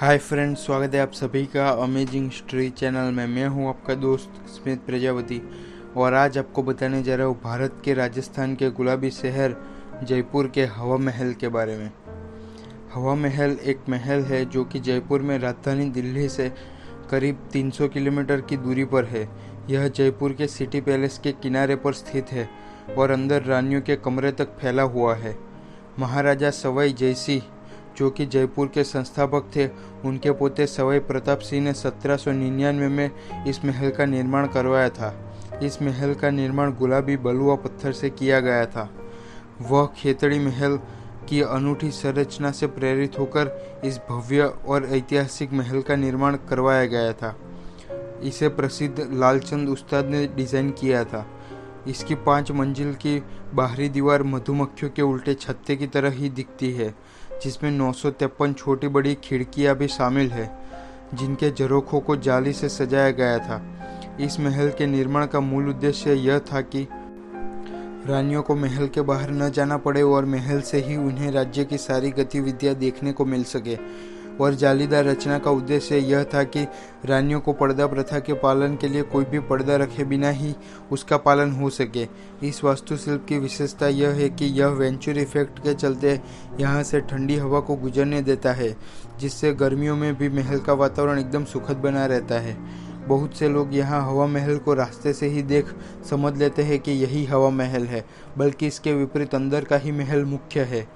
Hi friends, स्वागत है आप सभी का अमेजिंग हिस्ट्री चैनल में। मैं हूं आपका दोस्त स्मित प्रजापति और आज आपको बताने जा रहा हूं भारत के राजस्थान के गुलाबी शहर जयपुर के हवा महल के बारे में। हवा महल एक महल है जो कि जयपुर में राजधानी दिल्ली से करीब 300 किलोमीटर की दूरी पर है। यह जयपुर के सिटी पैलेस के किनारे पर स्थित है और अंदर रानियों के कमरे तक फैला हुआ है। महाराजा सवाई जयसिंह जो कि जयपुर के संस्थापक थे, उनके पोते सवाई प्रताप सिंह ने 1799 में इस महल का निर्माण करवाया था। इस महल का निर्माण गुलाबी बलुआ पत्थर से किया गया था। वह खेतड़ी महल की अनूठी संरचना से प्रेरित होकर इस भव्य और ऐतिहासिक महल का निर्माण करवाया गया था। इसे प्रसिद्ध लालचंद उस्ताद ने डिज़ाइन किया था। इसकी 5 मंजिल की बाहरी दीवार मधुमक्खियों के उल्टे छत्ते की तरह ही दिखती है, जिसमें 953 छोटी बड़ी खिड़कियां भी शामिल है, जिनके झरोखों को जाली से सजाया गया था। इस महल के निर्माण का मूल उद्देश्य यह था कि रानियों को महल के बाहर न जाना पड़े और महल से ही उन्हें राज्य की सारी गतिविधियां देखने को मिल सके। और जालीदार रचना का उद्देश्य यह था कि रानियों को पर्दा प्रथा के पालन के लिए कोई भी पर्दा रखे बिना ही उसका पालन हो सके। इस वास्तुशिल्प की विशेषता यह है कि यह वेंचुरी इफेक्ट के चलते यहाँ से ठंडी हवा को गुजरने देता है, जिससे गर्मियों में भी महल का वातावरण एकदम सुखद बना रहता है। बहुत से लोग यहाँ हवा महल को रास्ते से ही देख समझ लेते हैं कि यही हवा महल है, बल्कि इसके विपरीत अंदर का ही महल मुख्य है।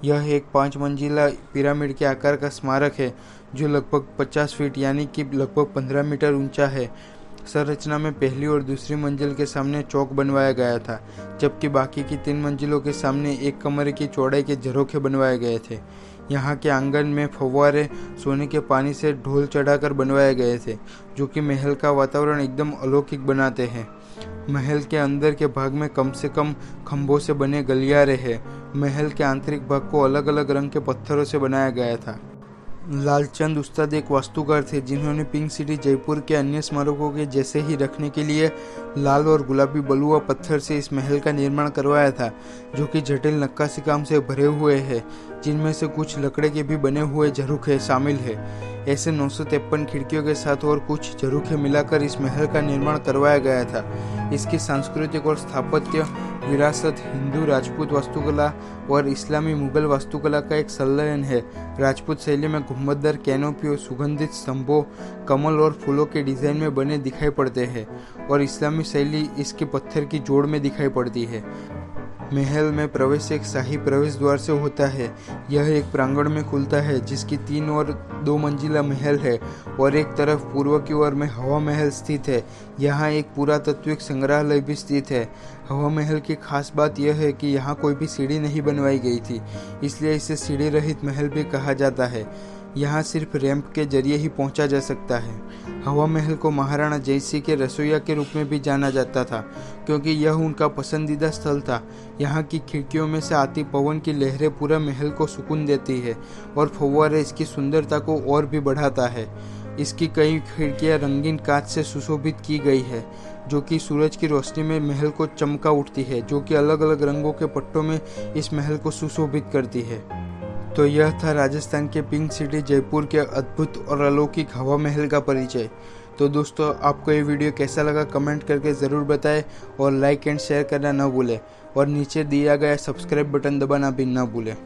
यह एक 5 मंजिला पिरामिड के आकार का स्मारक है जो लगभग 50 फीट यानी कि लगभग 15 मीटर ऊंचा है। संरचना में पहली और दूसरी मंजिल के सामने चौक बनवाया गया था, जबकि बाकी की 3 मंजिलों के सामने एक कमरे की चौड़ाई के झरोखे बनवाए गए थे। यहाँ के आंगन में फव्वारे सोने के पानी से ढोल चढ़ाकर बनवाए गए थे, जो कि महल का वातावरण एकदम अलौकिक बनाते हैं। महल के अंदर के भाग में कम से कम खंभों से बने गलियारे हैं। महल के आंतरिक भाग को अलग अलग रंग के पत्थरों से बनाया गया था। लालचंद उस्ताद एक वास्तुकार थे जिन्होंने पिंक सिटी जयपुर के अन्य स्मारकों के जैसे ही रखने के लिए लाल और गुलाबी बलुआ पत्थर से इस महल का निर्माण करवाया था, जो कि जटिल नक्काशी काम से भरे हुए हैं, जिनमें से कुछ लकड़े के भी बने हुए झरोखे शामिल है। ऐसे 953 खिड़कियों के साथ और कुछ झरोखे मिलाकर इस महल का निर्माण करवाया गया था। इसकी सांस्कृतिक और स्थापत्य विरासत हिंदू राजपूत वास्तुकला और इस्लामी मुगल वास्तुकला का एक संलयन है। राजपूत शैली में घुम्मतदार कैनोपी और सुगंधित स्तंभों, कमल और फूलों के डिजाइन में बने दिखाई पड़ते हैं, और इस्लामी शैली इसके पत्थर की जोड़ में दिखाई पड़ती है। महल में प्रवेश एक शाही प्रवेश द्वार से होता है। यह एक प्रांगण में खुलता है जिसकी 3 और 2 मंजिला महल है, और एक तरफ पूर्व की ओर में हवा महल स्थित है। यहाँ एक पुरातात्विक संग्रहालय भी स्थित है। हवा महल की खास बात यह है कि यहाँ कोई भी सीढ़ी नहीं बनवाई गई थी, इसलिए इसे सीढ़ी रहित महल भी कहा जाता है। यहाँ सिर्फ रैंप के जरिए ही पहुंचा जा सकता है। हवा महल को महाराणा जयसिंह के रसोइया के रूप में भी जाना जाता था, क्योंकि यह उनका पसंदीदा स्थल था। यहाँ की खिड़कियों में से आती पवन की लहरें पूरा महल को सुकून देती है, और फव्वारे इसकी सुंदरता को और भी बढ़ाता है। इसकी कई खिड़कियाँ रंगीन कांच से सुशोभित की गई है, जो कि सूरज की रोशनी में महल को चमका उठती है, जो कि अलग अलग रंगों के पट्टों में इस महल को सुशोभित करती है। तो यह था राजस्थान के पिंक सिटी जयपुर के अद्भुत और अलौकिक हवा महल का परिचय। तो दोस्तों, आपको ये वीडियो कैसा लगा कमेंट करके ज़रूर बताएं, और लाइक एंड शेयर करना न भूलें, और नीचे दिया गया सब्सक्राइब बटन दबाना भी न भूलें।